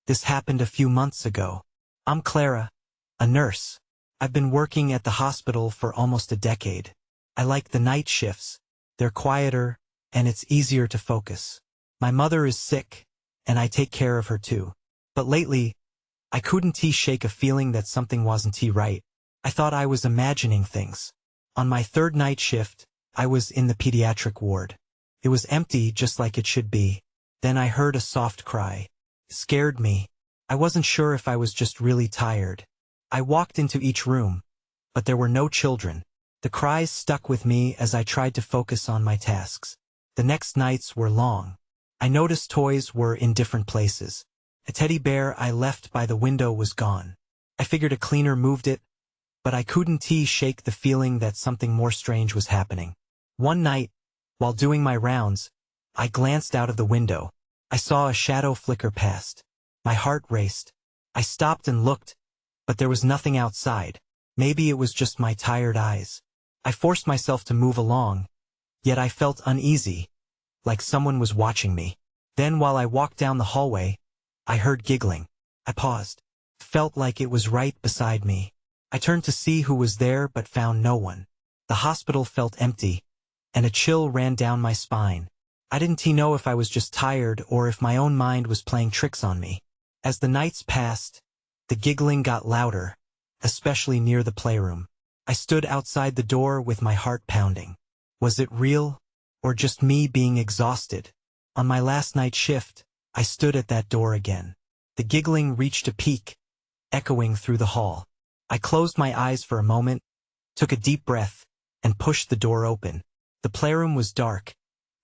This happened a few months ago. I'm Clara, a nurse. I've been working at the hospital for almost a decade. I like the night shifts. They're quieter, and it's easier to focus. My mother is sick, and I take care of her too. But lately, I couldn't shake a feeling that something wasn't right. I thought I was imagining things. On my third night shift, I was in the pediatric ward. It was empty just like it should be. Then I heard a soft cry. It scared me. I wasn't sure if I was just really tired. I walked into each room, but there were no children. The cries stuck with me as I tried to focus on my tasks. The next nights were long. I noticed toys were in different places. A teddy bear I left by the window was gone. I figured a cleaner moved it, but I couldn't shake the feeling that something more strange was happening. One night, while doing my rounds, I glanced out of the window. I saw a shadow flicker past. My heart raced. I stopped and looked, but there was nothing outside. Maybe it was just my tired eyes. I forced myself to move along, yet I felt uneasy, like someone was watching me. Then while I walked down the hallway, I heard giggling. I paused. Felt like it was right beside me. I turned to see who was there but found no one. The hospital felt empty, and a chill ran down my spine. I didn't know if I was just tired or if my own mind was playing tricks on me. As the nights passed, the giggling got louder, especially near the playroom. I stood outside the door with my heart pounding. Was it real, or just me being exhausted? On my last night shift, I stood at that door again. The giggling reached a peak, echoing through the hall. I closed my eyes for a moment, took a deep breath, and pushed the door open. The playroom was dark,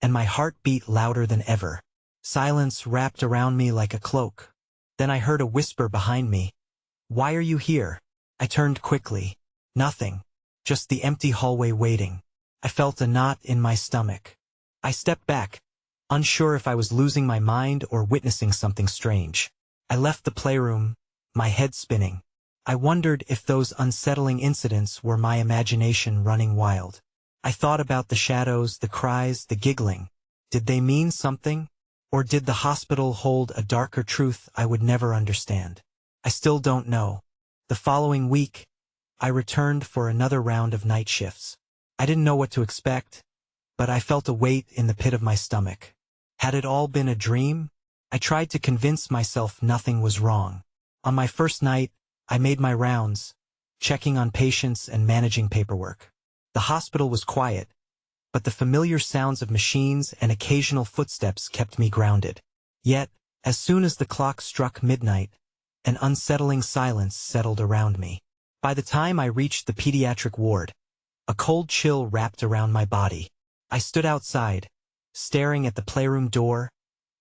and my heart beat louder than ever. Silence wrapped around me like a cloak. Then I heard a whisper behind me. "Why are you here?" I turned quickly. Nothing. Just the empty hallway waiting. I felt a knot in my stomach. I stepped back, unsure if I was losing my mind or witnessing something strange. I left the playroom, my head spinning. I wondered if those unsettling incidents were my imagination running wild. I thought about the shadows, the cries, the giggling. Did they mean something? Or did the hospital hold a darker truth I would never understand? I still don't know. The following week, I returned for another round of night shifts. I didn't know what to expect, but I felt a weight in the pit of my stomach. Had it all been a dream? I tried to convince myself nothing was wrong. On my first night, I made my rounds, checking on patients and managing paperwork. The hospital was quiet, but the familiar sounds of machines and occasional footsteps kept me grounded. Yet, as soon as the clock struck midnight, an unsettling silence settled around me. By the time I reached the pediatric ward, a cold chill wrapped around my body. I stood outside, staring at the playroom door,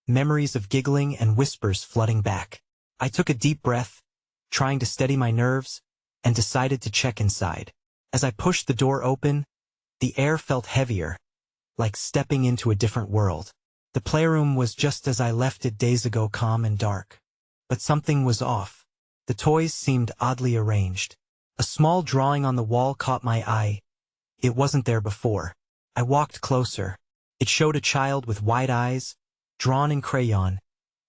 memories of giggling and whispers flooding back. I took a deep breath, trying to steady my nerves, and decided to check inside. As I pushed the door open, the air felt heavier, like stepping into a different world. The playroom was just as I left it days ago, calm and dark. But something was off. The toys seemed oddly arranged. A small drawing on the wall caught my eye. It wasn't there before. I walked closer. It showed a child with wide eyes, drawn in crayon,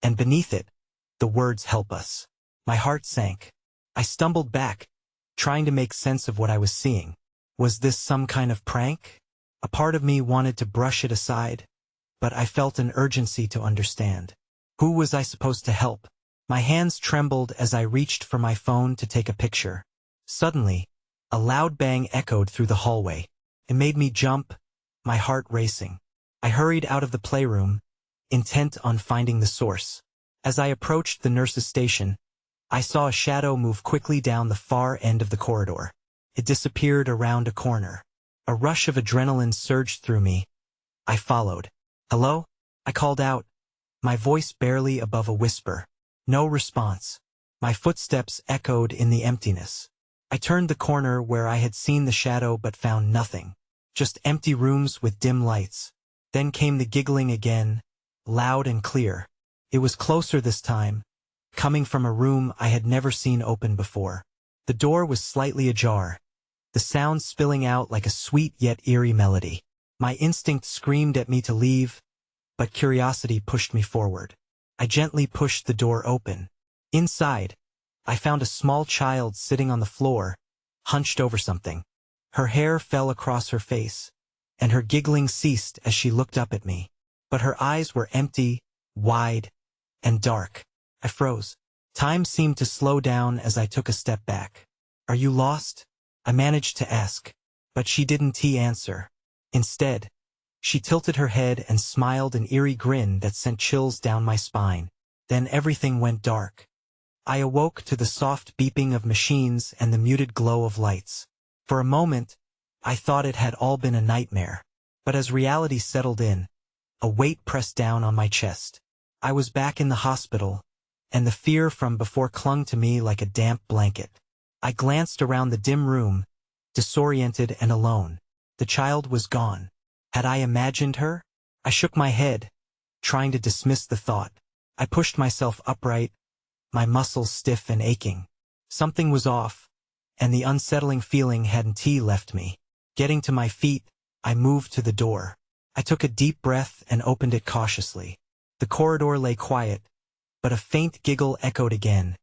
and beneath it, the words "Help us." My heart sank. I stumbled back, trying to make sense of what I was seeing. Was this some kind of prank? A part of me wanted to brush it aside, but I felt an urgency to understand. Who was I supposed to help? My hands trembled as I reached for my phone to take a picture. Suddenly, a loud bang echoed through the hallway. It made me jump, my heart racing. I hurried out of the playroom, intent on finding the source. As I approached the nurse's station, I saw a shadow move quickly down the far end of the corridor. It disappeared around a corner. A rush of adrenaline surged through me. I followed. "Hello?" I called out, my voice barely above a whisper. No response. My footsteps echoed in the emptiness. I turned the corner where I had seen the shadow but found nothing. Just empty rooms with dim lights. Then came the giggling again, loud and clear. It was closer this time, coming from a room I had never seen open before. The door was slightly ajar, the sound spilling out like a sweet yet eerie melody. My instinct screamed at me to leave, but curiosity pushed me forward. I gently pushed the door open. Inside, I found a small child sitting on the floor, hunched over something. Her hair fell across her face, and her giggling ceased as she looked up at me. But her eyes were empty, wide, and dark. I froze. Time seemed to slow down as I took a step back. "Are you lost?" I managed to ask, but she didn't answer. Instead, she tilted her head and smiled an eerie grin that sent chills down my spine. Then everything went dark. I awoke to the soft beeping of machines and the muted glow of lights. For a moment, I thought it had all been a nightmare. But as reality settled in, a weight pressed down on my chest. I was back in the hospital, and the fear from before clung to me like a damp blanket. I glanced around the dim room, disoriented and alone. The child was gone. Had I imagined her? I shook my head, trying to dismiss the thought. I pushed myself upright, my muscles stiff and aching. Something was off, and the unsettling feeling hadn't left me. Getting to my feet, I moved to the door. I took a deep breath and opened it cautiously. The corridor lay quiet, but a faint giggle echoed again,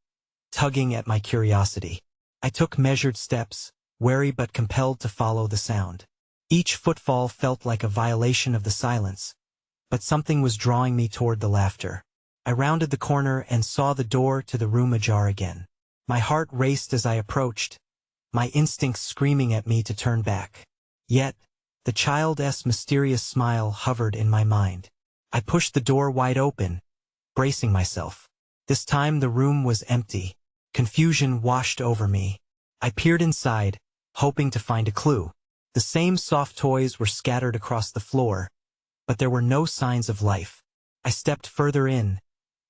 tugging at my curiosity. I took measured steps, wary but compelled to follow the sound. Each footfall felt like a violation of the silence, but something was drawing me toward the laughter. I rounded the corner and saw the door to the room ajar again. My heart raced as I approached, my instincts screaming at me to turn back. Yet, the child's mysterious smile hovered in my mind. I pushed the door wide open, bracing myself. This time the room was empty. Confusion washed over me. I peered inside, hoping to find a clue. The same soft toys were scattered across the floor, but there were no signs of life. I stepped further in,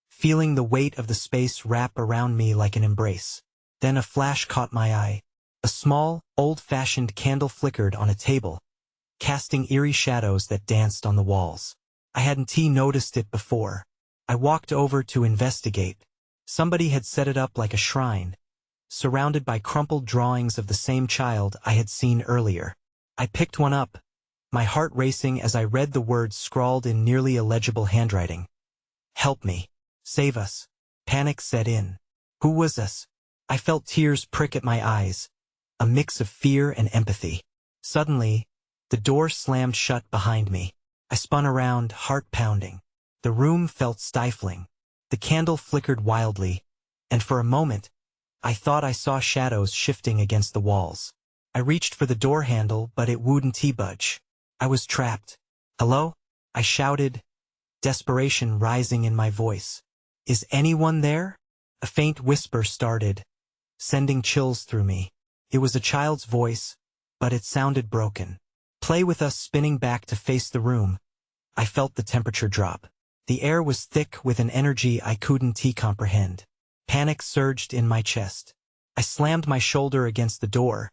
feeling the weight of the space wrap around me like an embrace. Then a flash caught my eye. A small, old-fashioned candle flickered on a table, casting eerie shadows that danced on the walls. I hadn't noticed it before. I walked over to investigate. Somebody had set it up like a shrine, surrounded by crumpled drawings of the same child I had seen earlier. I picked one up, my heart racing as I read the words scrawled in nearly illegible handwriting. "Help me. Save us." Panic set in. Who was us? I felt tears prick at my eyes, a mix of fear and empathy. Suddenly, the door slammed shut behind me. I spun around, heart pounding. The room felt stifling. The candle flickered wildly, and for a moment, I thought I saw shadows shifting against the walls. I reached for the door handle, but it wouldn't budge. I was trapped. "Hello?" I shouted, desperation rising in my voice. "Is anyone there?" A faint whisper started, sending chills through me. It was a child's voice, but it sounded broken. Play with us spinning back to face the room. I felt the temperature drop. The air was thick with an energy I couldn't comprehend. Panic surged in my chest. I slammed my shoulder against the door,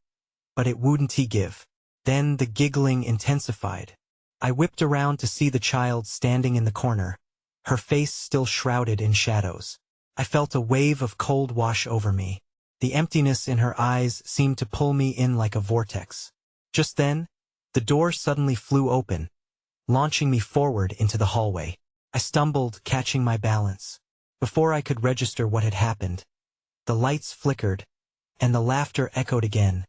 but it wouldn't give. Then the giggling intensified. I whipped around to see the child standing in the corner, her face still shrouded in shadows. I felt a wave of cold wash over me. The emptiness in her eyes seemed to pull me in like a vortex. Just then, the door suddenly flew open, launching me forward into the hallway. I stumbled, catching my balance. Before I could register what had happened, the lights flickered, and the laughter echoed again,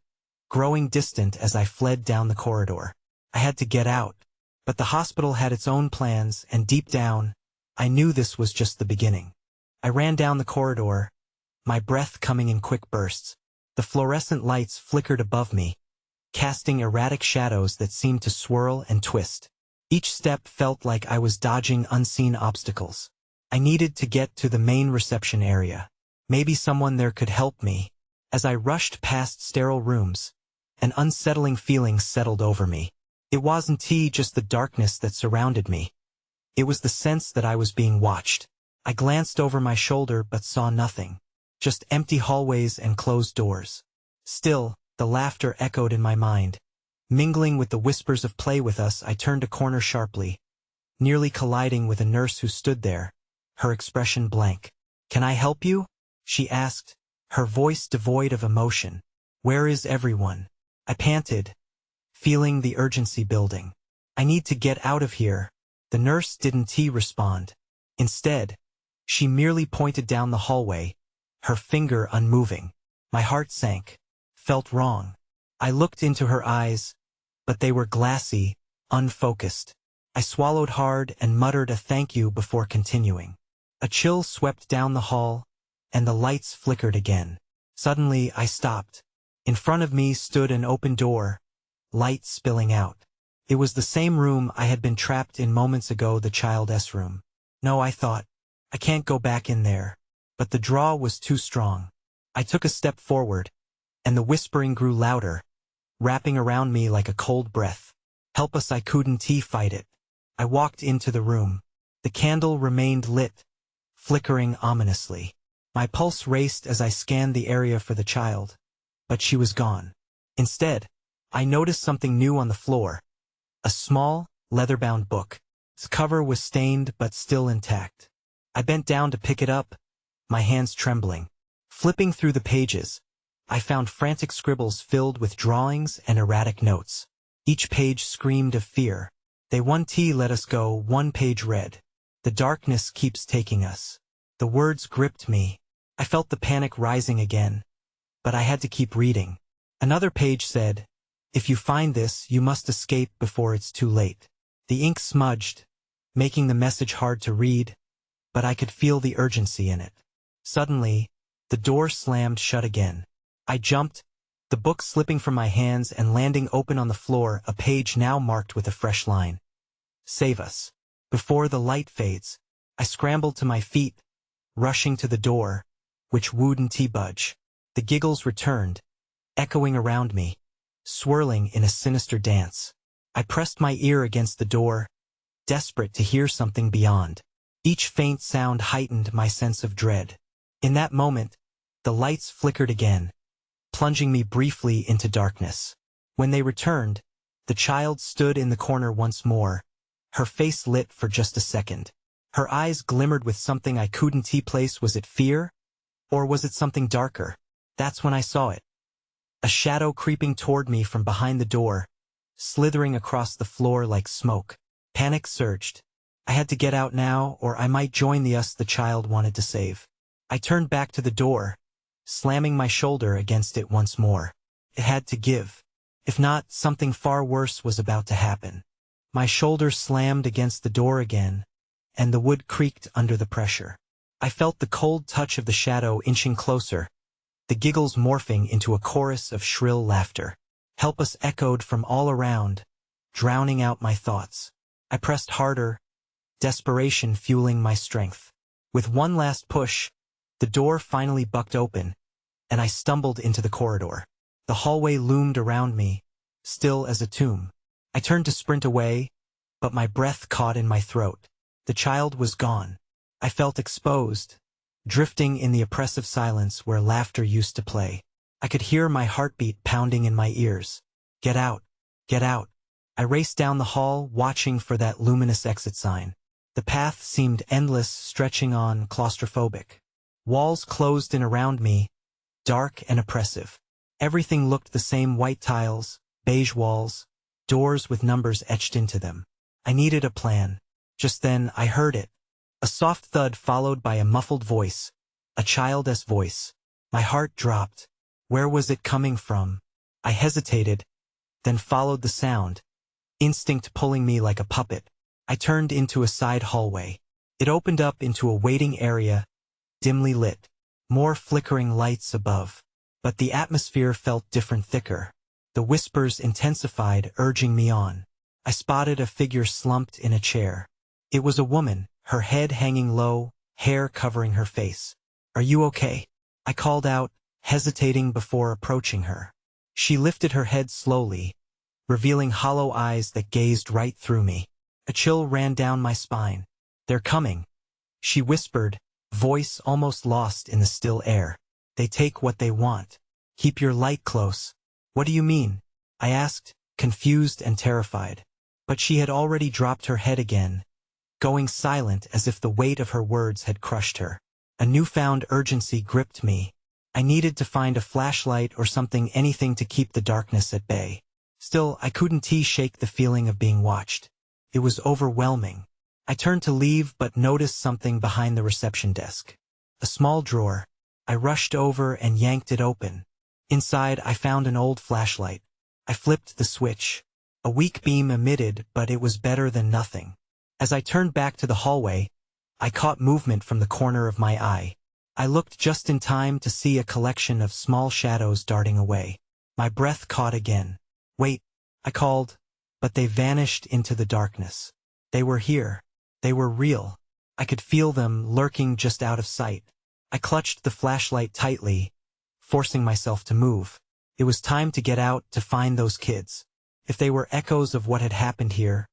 growing distant as I fled down the corridor. I had to get out, but the hospital had its own plans, and deep down, I knew this was just the beginning. I ran down the corridor, my breath coming in quick bursts. The fluorescent lights flickered above me, casting erratic shadows that seemed to swirl and twist. Each step felt like I was dodging unseen obstacles. I needed to get to the main reception area. Maybe someone there could help me. As I rushed past sterile rooms, an unsettling feeling settled over me. It wasn't just the darkness that surrounded me. It was the sense that I was being watched. I glanced over my shoulder but saw nothing. Just empty hallways and closed doors. Still, the laughter echoed in my mind. Mingling with the whispers of "play with us," I turned a corner sharply, nearly colliding with a nurse who stood there, her expression blank. "Can I help you?" she asked, her voice devoid of emotion. "Where is everyone?" I panted, feeling the urgency building. "I need to get out of here." The nurse didn't respond. Instead, she merely pointed down the hallway, her finger unmoving. My heart sank. Felt wrong. I looked into her eyes, but they were glassy, unfocused. I swallowed hard and muttered a thank you before continuing. A chill swept down the hall, and the lights flickered again. Suddenly, I stopped. In front of me stood an open door, light spilling out. It was the same room I had been trapped in moments ago, the child's room. No, I thought, I can't go back in there. But the draw was too strong. I took a step forward, and the whispering grew louder, wrapping around me like a cold breath. Help us, I couldn't fight it. I walked into the room. The candle remained lit, flickering ominously. My pulse raced as I scanned the area for the child, but she was gone. Instead, I noticed something new on the floor. A small, leather-bound book. Its cover was stained but still intact. I bent down to pick it up, my hands trembling. Flipping through the pages, I found frantic scribbles filled with drawings and erratic notes. Each page screamed of fear. They 1T let us go, one page read. The darkness keeps taking us. The words gripped me. I felt the panic rising again, but I had to keep reading. Another page said, if you find this, you must escape before it's too late. The ink smudged, making the message hard to read, but I could feel the urgency in it. Suddenly, the door slammed shut again. I jumped, the book slipping from my hands and landing open on the floor, a page now marked with a fresh line. Save us. Before the light fades, I scrambled to my feet, rushing to the door, which wouldn't budge. The giggles returned, echoing around me, swirling in a sinister dance. I pressed my ear against the door, desperate to hear something beyond. Each faint sound heightened my sense of dread. In that moment, the lights flickered again, plunging me briefly into darkness. When they returned, the child stood in the corner once more, her face lit for just a second. Her eyes glimmered with something I couldn't place. Was it fear? Or was it something darker? That's when I saw it. A shadow creeping toward me from behind the door, slithering across the floor like smoke. Panic surged. I had to get out now, or I might join the child wanted to save. I turned back to the door, slamming my shoulder against it once more. It had to give. If not, something far worse was about to happen. My shoulder slammed against the door again, and the wood creaked under the pressure. I felt the cold touch of the shadow inching closer, the giggles morphing into a chorus of shrill laughter. Help us echoed from all around, drowning out my thoughts. I pressed harder, desperation fueling my strength. With one last push, the door finally bucked open, and I stumbled into the corridor. The hallway loomed around me, still as a tomb. I turned to sprint away, but my breath caught in my throat. The child was gone. I felt exposed, drifting in the oppressive silence where laughter used to play. I could hear my heartbeat pounding in my ears. Get out! Get out! I raced down the hall, watching for that luminous exit sign. The path seemed endless, stretching on, claustrophobic. Walls closed in around me, dark and oppressive. Everything looked the same: white tiles, beige walls, doors with numbers etched into them. I needed a plan. Just then, I heard it. A soft thud followed by a muffled voice. A child's voice. My heart dropped. Where was it coming from? I hesitated, then followed the sound, instinct pulling me like a puppet. I turned into a side hallway. It opened up into a waiting area, dimly lit. More flickering lights above. But the atmosphere felt different, thicker. The whispers intensified, urging me on. I spotted a figure slumped in a chair. It was a woman, her head hanging low, hair covering her face. Are you okay? I called out, hesitating before approaching her. She lifted her head slowly, revealing hollow eyes that gazed right through me. A chill ran down my spine. They're coming, she whispered, voice almost lost in the still air. They take what they want. Keep your light close. What do you mean? I asked, confused and terrified. But she had already dropped her head again, going silent as if the weight of her words had crushed her. A newfound urgency gripped me. I needed to find a flashlight or something, anything to keep the darkness at bay. Still, I couldn't shake the feeling of being watched. It was overwhelming. I turned to leave but noticed something behind the reception desk. A small drawer. I rushed over and yanked it open. Inside, I found an old flashlight. I flipped the switch. A weak beam emitted, but it was better than nothing. As I turned back to the hallway, I caught movement from the corner of my eye. I looked just in time to see a collection of small shadows darting away. My breath caught again. "Wait," I called, but they vanished into the darkness. They were here. They were real. I could feel them lurking just out of sight. I clutched the flashlight tightly, forcing myself to move. It was time to get out to find those kids. If they were echoes of what had happened here,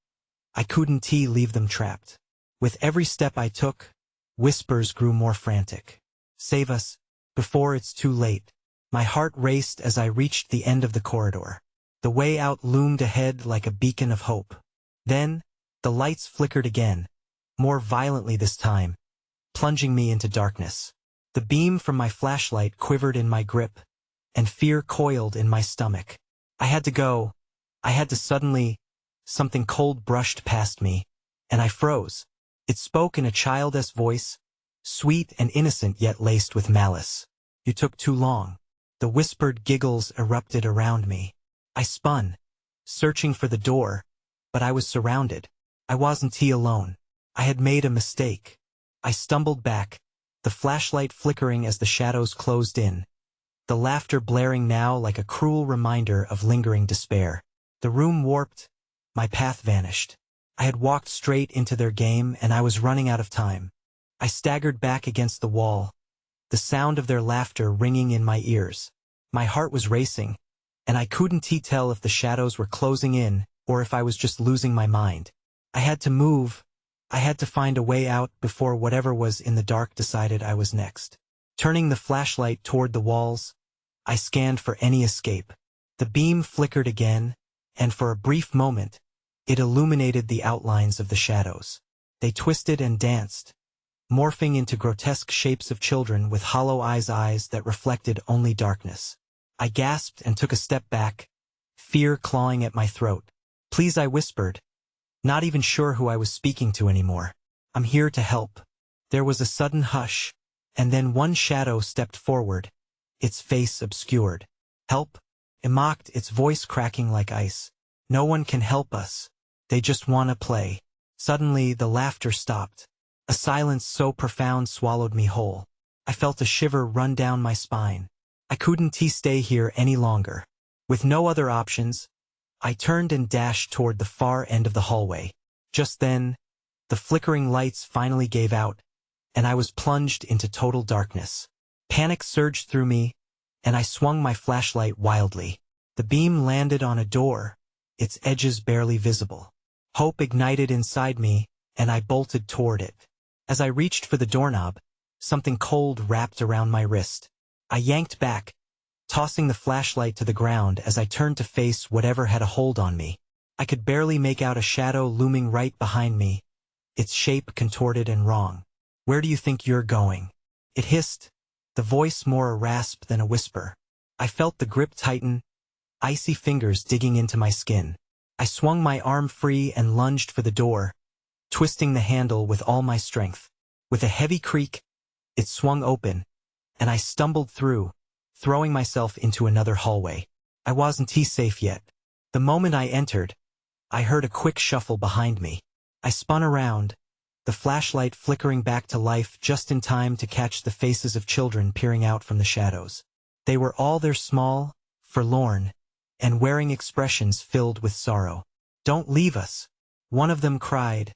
I couldn't leave them trapped. With every step I took, whispers grew more frantic. "Save us, before it's too late." My heart raced as I reached the end of the corridor. The way out loomed ahead like a beacon of hope. Then, the lights flickered again, more violently this time, plunging me into darkness. The beam from my flashlight quivered in my grip, and fear coiled in my stomach. I had to go. I had to suddenly. Something cold brushed past me, and I froze. It spoke in a childish voice, sweet and innocent yet laced with malice. "You took too long." The whispered giggles erupted around me. I spun, searching for the door, but I was surrounded. I wasn't alone. I had made a mistake. I stumbled back, the flashlight flickering as the shadows closed in, the laughter blaring now like a cruel reminder of lingering despair. The room warped, my path vanished. I had walked straight into their game and I was running out of time. I staggered back against the wall, the sound of their laughter ringing in my ears. My heart was racing, and I couldn't tell if the shadows were closing in or if I was just losing my mind. I had to move. I had to find a way out before whatever was in the dark decided I was next. Turning the flashlight toward the walls, I scanned for any escape. The beam flickered again, and for a brief moment, it illuminated the outlines of the shadows. They twisted and danced, morphing into grotesque shapes of children with hollow eyes that reflected only darkness. I gasped and took a step back, fear clawing at my throat. "Please," I whispered, not even sure who I was speaking to anymore. "I'm here to help." There was a sudden hush, and then one shadow stepped forward, its face obscured. "Help?" it mocked, its voice cracking like ice. "No one can help us. They just want to play." Suddenly, the laughter stopped. A silence so profound swallowed me whole. I felt a shiver run down my spine. I couldn't stay here any longer. With no other options, I turned and dashed toward the far end of the hallway. Just then, the flickering lights finally gave out, and I was plunged into total darkness. Panic surged through me, and I swung my flashlight wildly. The beam landed on a door, its edges barely visible. Hope ignited inside me, and I bolted toward it. As I reached for the doorknob, something cold wrapped around my wrist. I yanked back, tossing the flashlight to the ground as I turned to face whatever had a hold on me. I could barely make out a shadow looming right behind me, its shape contorted and wrong. "Where do you think you're going?" it hissed, the voice more a rasp than a whisper. I felt the grip tighten, icy fingers digging into my skin. I swung my arm free and lunged for the door, twisting the handle with all my strength. With a heavy creak, it swung open, and I stumbled through, throwing myself into another hallway. I wasn't safe yet. The moment I entered, I heard a quick shuffle behind me. I spun around, the flashlight flickering back to life just in time to catch the faces of children peering out from the shadows. They were all there, small, forlorn, and wearing expressions filled with sorrow. "Don't leave us," one of them cried,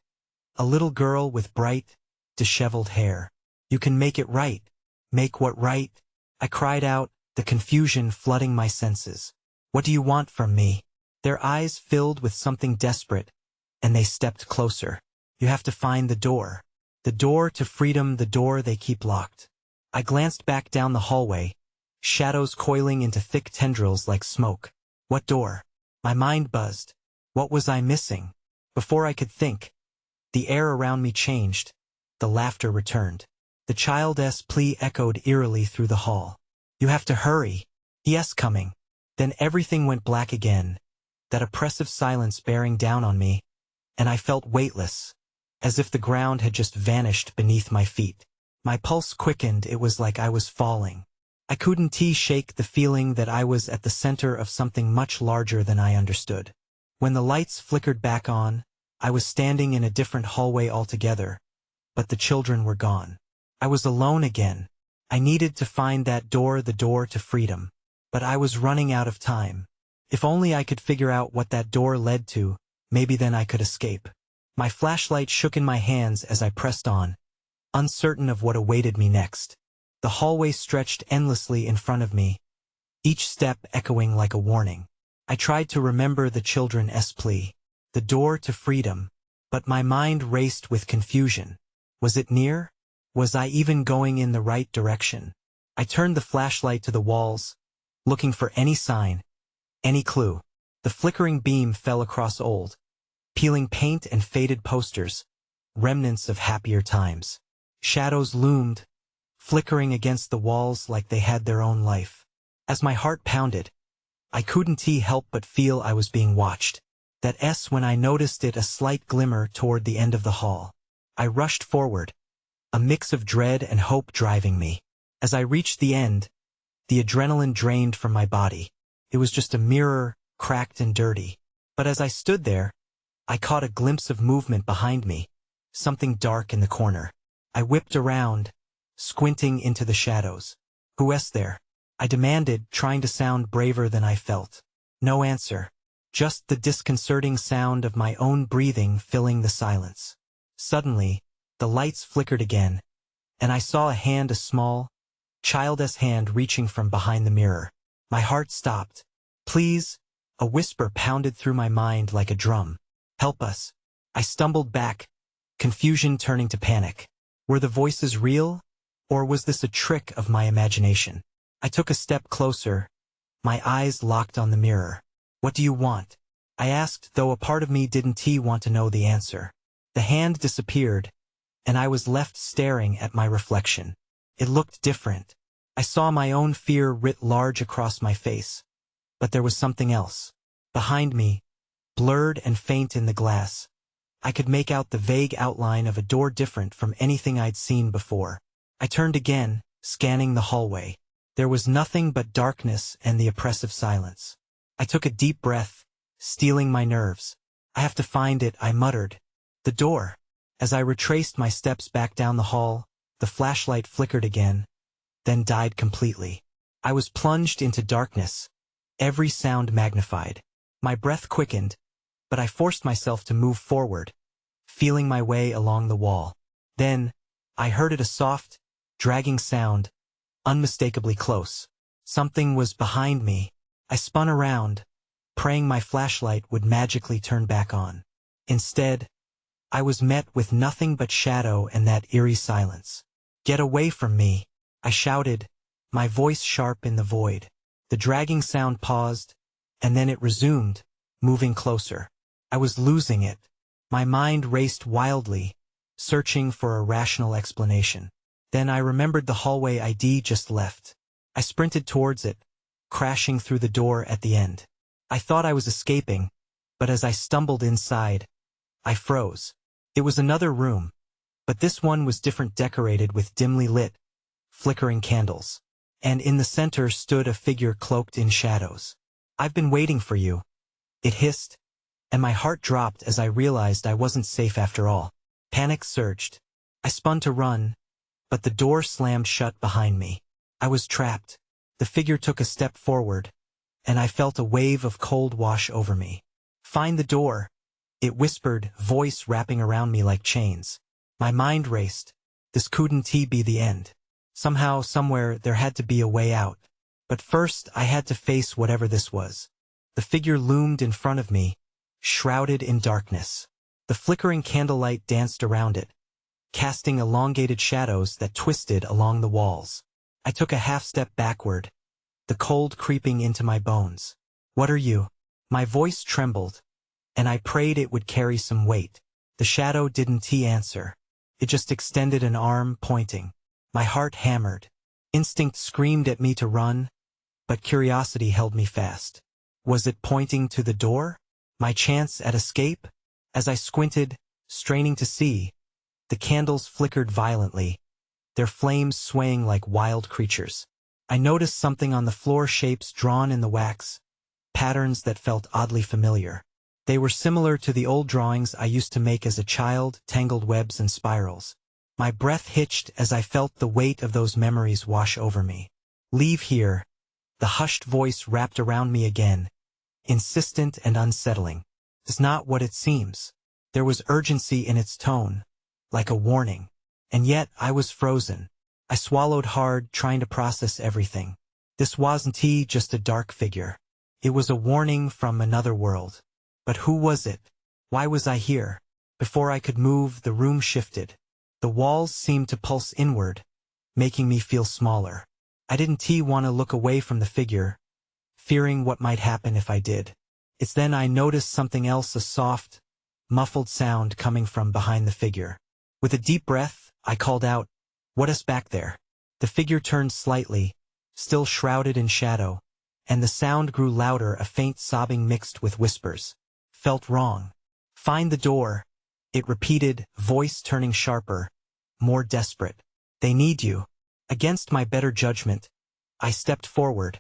a little girl with bright, disheveled hair. "You can make it right." "Make what right?" I cried out, the confusion flooding my senses. "What do you want from me?" Their eyes filled with something desperate, and they stepped closer. "You have to find the door. The door to freedom, the door they keep locked." I glanced back down the hallway, shadows coiling into thick tendrils like smoke. What door? My mind buzzed. What was I missing? Before I could think, the air around me changed. The laughter returned. The child's plea echoed eerily through the hall. "You have to hurry." "Yes, coming." Then everything went black again, that oppressive silence bearing down on me, and I felt weightless, as if the ground had just vanished beneath my feet. My pulse quickened, it was like I was falling. I couldn't shake the feeling that I was at the center of something much larger than I understood. When the lights flickered back on, I was standing in a different hallway altogether, but the children were gone. I was alone again. I needed to find that door, the door to freedom. But I was running out of time. If only I could figure out what that door led to, maybe then I could escape. My flashlight shook in my hands as I pressed on, uncertain of what awaited me next. The hallway stretched endlessly in front of me, each step echoing like a warning. I tried to remember the children's plea, the door to freedom, but my mind raced with confusion. Was it near? Was I even going in the right direction? I turned the flashlight to the walls, looking for any sign, any clue. The flickering beam fell across old, peeling paint and faded posters, remnants of happier times. Shadows loomed, flickering against the walls like they had their own life. As my heart pounded, I couldn't help but feel I was being watched. When I noticed it, a slight glimmer toward the end of the hall. I rushed forward, a mix of dread and hope driving me. As I reached the end, the adrenaline drained from my body. It was just a mirror, cracked and dirty. But as I stood there, I caught a glimpse of movement behind me, something dark in the corner. I whipped around, squinting into the shadows. "Who's there?" I demanded, trying to sound braver than I felt. No answer. Just the disconcerting sound of my own breathing filling the silence. Suddenly, the lights flickered again, and I saw a hand, a small, childish hand reaching from behind the mirror. My heart stopped. "Please," a whisper pounded through my mind like a drum. "Help us." I stumbled back, confusion turning to panic. Were the voices real, or was this a trick of my imagination? I took a step closer, my eyes locked on the mirror. "What do you want?" I asked, though a part of me didn't want to know the answer. The hand disappeared, and I was left staring at my reflection. It looked different. I saw my own fear writ large across my face. But there was something else. Behind me, blurred and faint in the glass, I could make out the vague outline of a door different from anything I'd seen before. I turned again, scanning the hallway. There was nothing but darkness and the oppressive silence. I took a deep breath, steeling my nerves. "I have to find it," I muttered. "The door." As I retraced my steps back down the hall, the flashlight flickered again, then died completely. I was plunged into darkness, every sound magnified. My breath quickened, but I forced myself to move forward, feeling my way along the wall. Then, I heard a soft, dragging sound, unmistakably close. Something was behind me. I spun around, praying my flashlight would magically turn back on. Instead, I was met with nothing but shadow and that eerie silence. "Get away from me," I shouted, my voice sharp in the void. The dragging sound paused, and then it resumed, moving closer. I was losing it. My mind raced wildly, searching for a rational explanation. Then I remembered the hallway I'd just left. I sprinted towards it, crashing through the door at the end. I thought I was escaping, but as I stumbled inside, I froze. It was another room, but this one was different, decorated with dimly lit, flickering candles. And in the center stood a figure cloaked in shadows. "I've been waiting for you," it hissed, and my heart dropped as I realized I wasn't safe after all. Panic surged. I spun to run, but the door slammed shut behind me. I was trapped. The figure took a step forward, and I felt a wave of cold wash over me. "Find the door," it whispered, voice wrapping around me like chains. My mind raced. This couldn't be the end. Somehow, somewhere, there had to be a way out. But first, I had to face whatever this was. The figure loomed in front of me, shrouded in darkness. The flickering candlelight danced around it, casting elongated shadows that twisted along the walls. I took a half-step backward, the cold creeping into my bones. "What are you?" My voice trembled, and I prayed it would carry some weight. The shadow didn't answer. It just extended an arm, pointing. My heart hammered. Instinct screamed at me to run, but curiosity held me fast. Was it pointing to the door? My chance at escape? As I squinted, straining to see, the candles flickered violently, their flames swaying like wild creatures. I noticed something on the floor, shapes drawn in the wax, patterns that felt oddly familiar. They were similar to the old drawings I used to make as a child, tangled webs and spirals. My breath hitched as I felt the weight of those memories wash over me. "Leave here," the hushed voice wrapped around me again, insistent and unsettling. "It's not what it seems." There was urgency in its tone, like a warning. And yet I was frozen. I swallowed hard, trying to process everything. This wasn't just a dark figure. It was a warning from another world. But who was it? Why was I here? Before I could move, the room shifted. The walls seemed to pulse inward, making me feel smaller. I didn't want to look away from the figure, fearing what might happen if I did. It's then I noticed something else, a soft, muffled sound coming from behind the figure. With a deep breath, I called out, "What is back there?" The figure turned slightly, still shrouded in shadow, and the sound grew louder, a faint sobbing mixed with whispers. "Felt wrong. Find the door," it repeated, voice turning sharper, more desperate. "They need you." Against my better judgment, I stepped forward,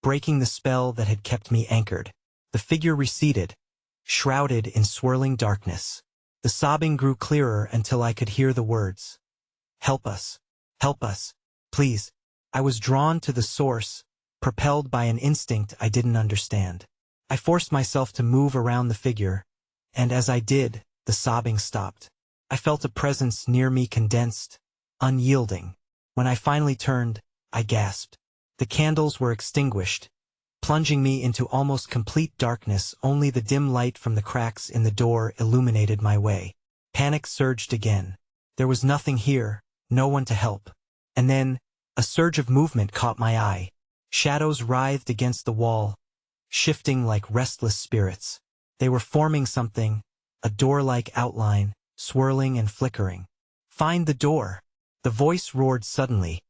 breaking the spell that had kept me anchored. The figure receded, shrouded in swirling darkness. The sobbing grew clearer until I could hear the words. "Help us. Help us. Please." I was drawn to the source, propelled by an instinct I didn't understand. I forced myself to move around the figure, and as I did, the sobbing stopped. I felt a presence near me, condensed, unyielding. When I finally turned, I gasped. The candles were extinguished, plunging me into almost complete darkness. Only the dim light from the cracks in the door illuminated my way. Panic surged again. There was nothing here, no one to help. And then, a surge of movement caught my eye. Shadows writhed against the wall, shifting like restless spirits. They were forming something, a door-like outline, swirling and flickering. "Find the door!" The voice roared suddenly,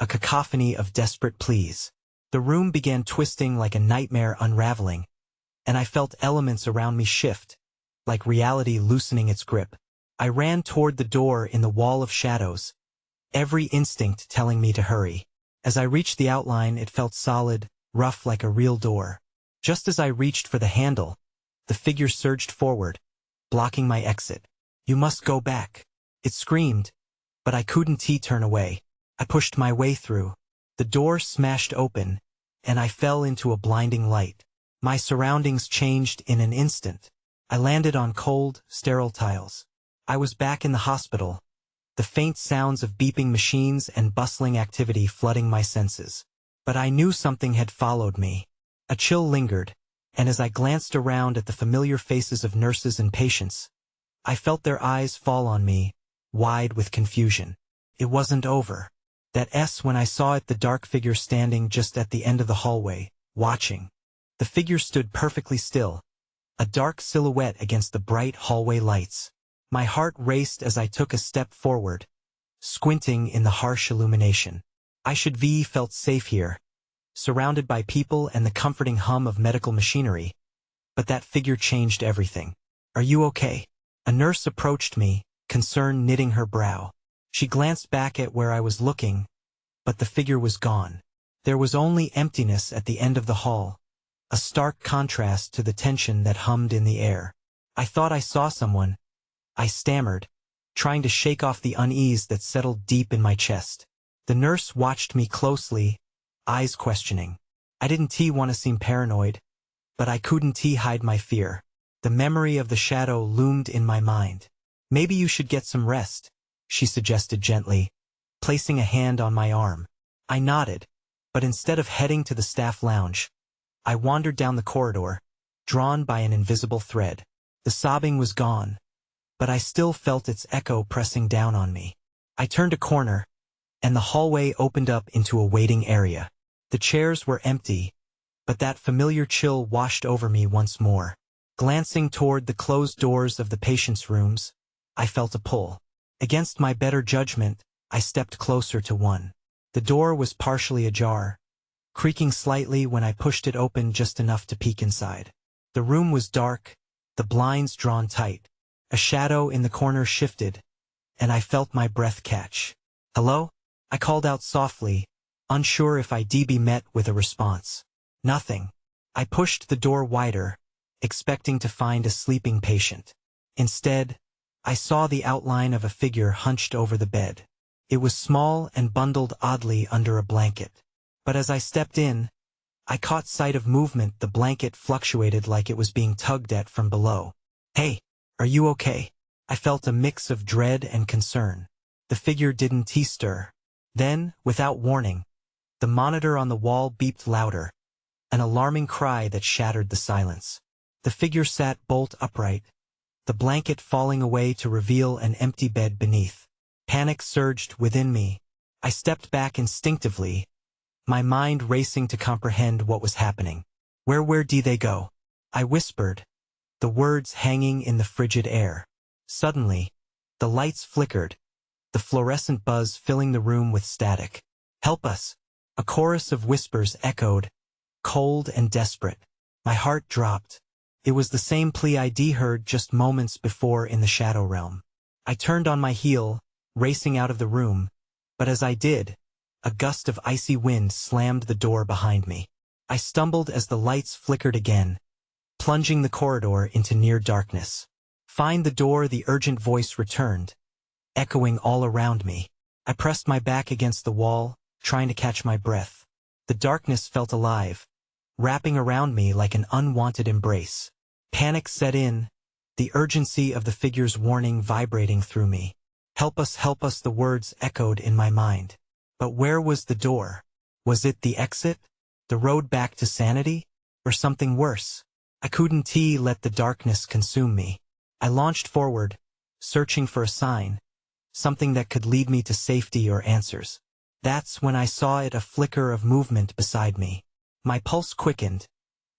a cacophony of desperate pleas. The room began twisting like a nightmare unraveling, and I felt elements around me shift, like reality loosening its grip. I ran toward the door in the wall of shadows, every instinct telling me to hurry. As I reached the outline, it felt solid, rough like a real door. Just as I reached for the handle, the figure surged forward, blocking my exit. "You must go back," it screamed, but I couldn't turn away. I pushed my way through. The door smashed open, and I fell into a blinding light. My surroundings changed in an instant. I landed on cold, sterile tiles. I was back in the hospital, the faint sounds of beeping machines and bustling activity flooding my senses. But I knew something had followed me. A chill lingered, and as I glanced around at the familiar faces of nurses and patients, I felt their eyes fall on me, wide with confusion. It wasn't over. When I saw it, the dark figure standing just at the end of the hallway, watching. The figure stood perfectly still, a dark silhouette against the bright hallway lights. My heart raced as I took a step forward, squinting in the harsh illumination. I felt safe here, surrounded by people and the comforting hum of medical machinery. But that figure changed everything. "Are you okay?" A nurse approached me, concern knitting her brow. She glanced back at where I was looking, but the figure was gone. There was only emptiness at the end of the hall, a stark contrast to the tension that hummed in the air. "I thought I saw someone," I stammered, trying to shake off the unease that settled deep in my chest. The nurse watched me closely, eyes questioning. I didn't want to seem paranoid, but I couldn't hide my fear. The memory of the shadow loomed in my mind. "Maybe you should get some rest," she suggested gently, placing a hand on my arm. I nodded, but instead of heading to the staff lounge, I wandered down the corridor, drawn by an invisible thread. The sobbing was gone, but I still felt its echo pressing down on me. I turned a corner, and the hallway opened up into a waiting area. The chairs were empty, but that familiar chill washed over me once more. Glancing toward the closed doors of the patients' rooms, I felt a pull. Against my better judgment, I stepped closer to one. The door was partially ajar, creaking slightly when I pushed it open just enough to peek inside. The room was dark, the blinds drawn tight. A shadow in the corner shifted, and I felt my breath catch. Hello? I called out softly, unsure if I'd be met with a response. Nothing. I pushed the door wider, expecting to find a sleeping patient. Instead, I saw the outline of a figure hunched over the bed. It was small and bundled oddly under a blanket. But as I stepped in, I caught sight of movement. The blanket fluctuated like it was being tugged at from below. Hey, are you okay? I felt a mix of dread and concern. The figure didn't stir. Then, without warning, the monitor on the wall beeped louder, an alarming cry that shattered the silence. The figure sat bolt upright, the blanket falling away to reveal an empty bed beneath. Panic surged within me. I stepped back instinctively, my mind racing to comprehend what was happening. Where did they go? I whispered, the words hanging in the frigid air. Suddenly, the lights flickered, the fluorescent buzz filling the room with static. Help us! A chorus of whispers echoed, cold and desperate. My heart dropped. It was the same plea I'd heard just moments before in the shadow realm. I turned on my heel, racing out of the room, but as I did, a gust of icy wind slammed the door behind me. I stumbled as the lights flickered again, plunging the corridor into near darkness. Find the door, the urgent voice returned, echoing all around me. I pressed my back against the wall, trying to catch my breath. The darkness felt alive, wrapping around me like an unwanted embrace. Panic set in, the urgency of the figure's warning vibrating through me. Help us, the words echoed in my mind. But where was the door? Was it the exit? The road back to sanity? Or something worse? I couldn't let the darkness consume me. I launched forward, searching for a sign, something that could lead me to safety or answers. That's when I saw it, a flicker of movement beside me. My pulse quickened,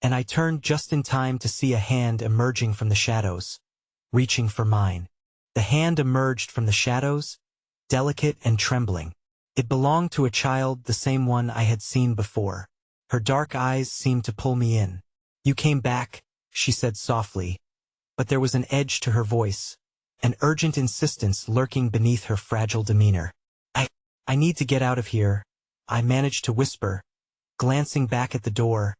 and I turned just in time to see a hand emerging from the shadows, reaching for mine. The hand emerged from the shadows, delicate and trembling. It belonged to a child, the same one I had seen before. Her dark eyes seemed to pull me in. You came back, she said softly, but there was an edge to her voice, an urgent insistence lurking beneath her fragile demeanor. I need to get out of here, I managed to whisper, glancing back at the door,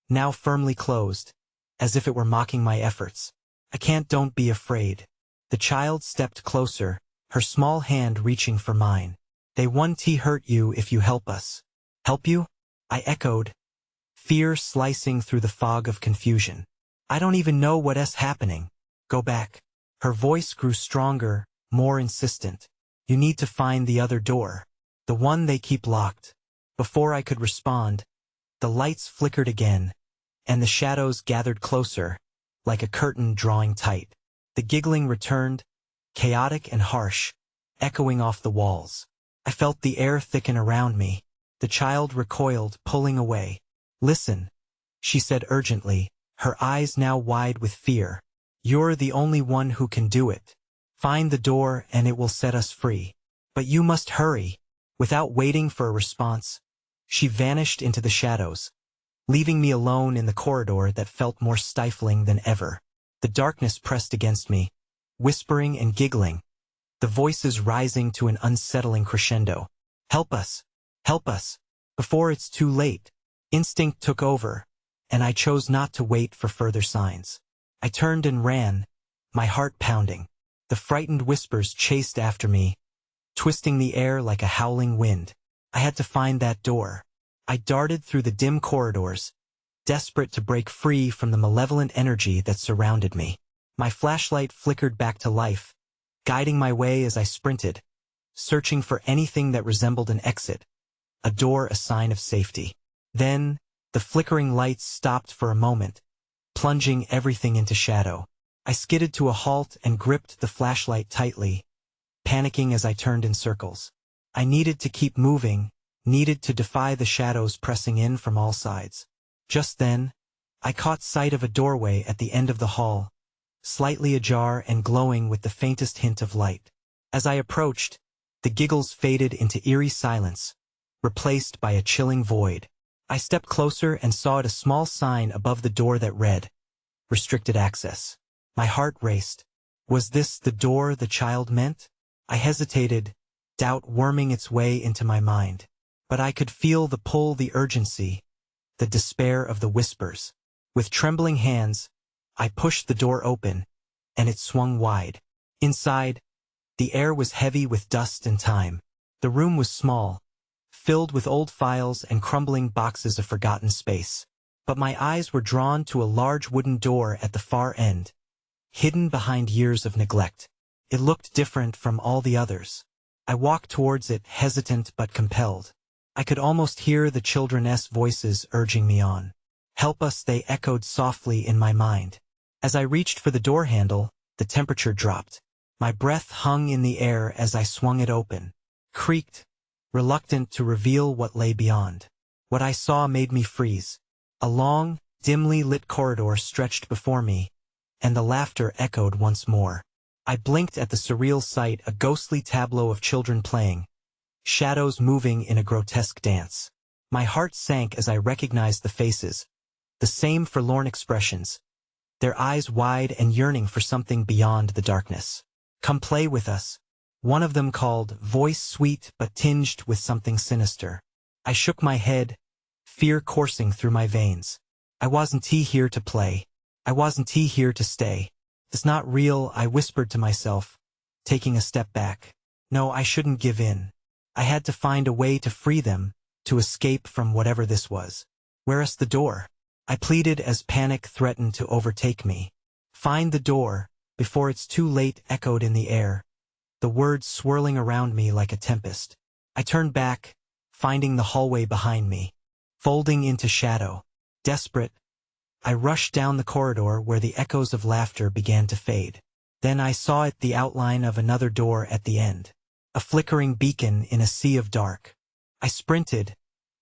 now firmly closed, as if it were mocking my efforts. I can't, don't be afraid. The child stepped closer, her small hand reaching for mine. They won't hurt you if you help us. Help you? I echoed, fear slicing through the fog of confusion. I don't even know what's happening. Go back. Her voice grew stronger, more insistent. You need to find the other door. The one they keep locked. Before I could respond, the lights flickered again, and the shadows gathered closer, like a curtain drawing tight. The giggling returned, chaotic and harsh, echoing off the walls. I felt the air thicken around me. The child recoiled, pulling away. Listen, she said urgently, her eyes now wide with fear. You're the only one who can do it. Find the door and it will set us free. But you must hurry. Without waiting for a response, she vanished into the shadows, leaving me alone in the corridor that felt more stifling than ever. The darkness pressed against me, whispering and giggling, the voices rising to an unsettling crescendo. Help us! Help us! Before it's too late. Instinct took over, and I chose not to wait for further signs. I turned and ran, my heart pounding. The frightened whispers chased after me, twisting the air like a howling wind. I had to find that door. I darted through the dim corridors, desperate to break free from the malevolent energy that surrounded me. My flashlight flickered back to life, guiding my way as I sprinted, searching for anything that resembled an exit, a door, a sign of safety. Then, the flickering lights stopped for a moment, plunging everything into shadow. I skidded to a halt and gripped the flashlight tightly, panicking as I turned in circles. I needed to keep moving, needed to defy the shadows pressing in from all sides. Just then, I caught sight of a doorway at the end of the hall, slightly ajar and glowing with the faintest hint of light. As I approached, the giggles faded into eerie silence, replaced by a chilling void. I stepped closer and saw a small sign above the door that read, "Restricted access." My heart raced. Was this the door the child meant? I hesitated, doubt worming its way into my mind. But I could feel the pull, the urgency, the despair of the whispers. With trembling hands, I pushed the door open, and it swung wide. Inside, the air was heavy with dust and time. The room was small, filled with old files and crumbling boxes of forgotten space. But my eyes were drawn to a large wooden door at the far end, hidden behind years of neglect. It looked different from all the others. I walked towards it, hesitant but compelled. I could almost hear the children's voices urging me on. "Help us," they echoed softly in my mind. As I reached for the door handle, the temperature dropped. My breath hung in the air as I swung it open, creaked, reluctant to reveal what lay beyond. What I saw made me freeze. A long, dimly lit corridor stretched before me, and the laughter echoed once more. I blinked at the surreal sight, a ghostly tableau of children playing, shadows moving in a grotesque dance. My heart sank as I recognized the faces, the same forlorn expressions, their eyes wide and yearning for something beyond the darkness. "Come play with us," one of them called, voice sweet but tinged with something sinister. I shook my head, fear coursing through my veins. I wasn't here to play. I wasn't here to stay. "It's not real," I whispered to myself, taking a step back. No, I shouldn't give in. I had to find a way to free them, to escape from whatever this was. "Where's the door?" I pleaded as panic threatened to overtake me. "Find the door, before it's too late," echoed in the air, the words swirling around me like a tempest. I turned back, finding the hallway behind me, folding into shadow. Desperate, I rushed down the corridor where the echoes of laughter began to fade. Then I saw it, the outline of another door at the end, a flickering beacon in a sea of dark. I sprinted,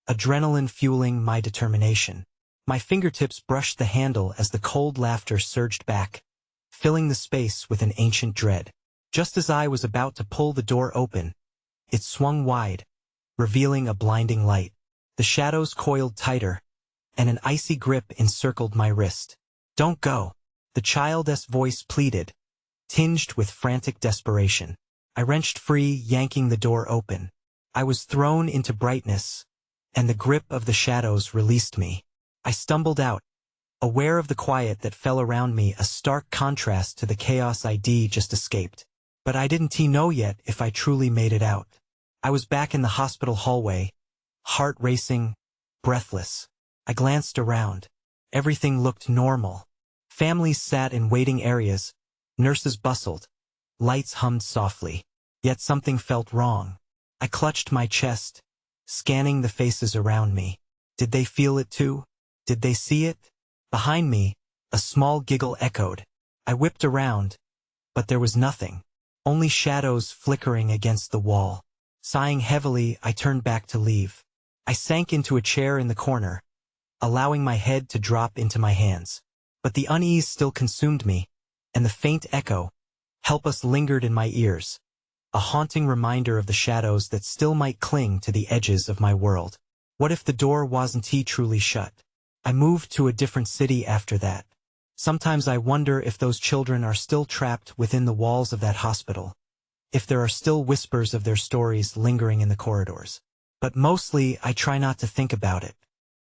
adrenaline fueling my determination. My fingertips brushed the handle as the cold laughter surged back, filling the space with an ancient dread. Just as I was about to pull the door open, it swung wide, revealing a blinding light. The shadows coiled tighter, and an icy grip encircled my wrist. "Don't go," the child's voice pleaded, tinged with frantic desperation. I wrenched free, yanking the door open. I was thrown into brightness, and the grip of the shadows released me. I stumbled out, aware of the quiet that fell around me, a stark contrast to the chaos I'd just escaped. But I didn't know yet if I truly made it out. I was back in the hospital hallway, heart racing, breathless. I glanced around. Everything looked normal. Families sat in waiting areas, nurses bustled, lights hummed softly. Yet something felt wrong. I clutched my chest, scanning the faces around me. Did they feel it too? Did they see it? Behind me, a small giggle echoed. I whipped around, but there was nothing. Only shadows flickering against the wall. Sighing heavily, I turned back to leave. I sank into a chair in the corner, allowing my head to drop into my hands. But the unease still consumed me, and the faint echo, "Help us," lingered in my ears, a haunting reminder of the shadows that still might cling to the edges of my world. What if the door wasn't truly shut? I moved to a different city after that. Sometimes I wonder if those children are still trapped within the walls of that hospital, if there are still whispers of their stories lingering in the corridors. But mostly I try not to think about it.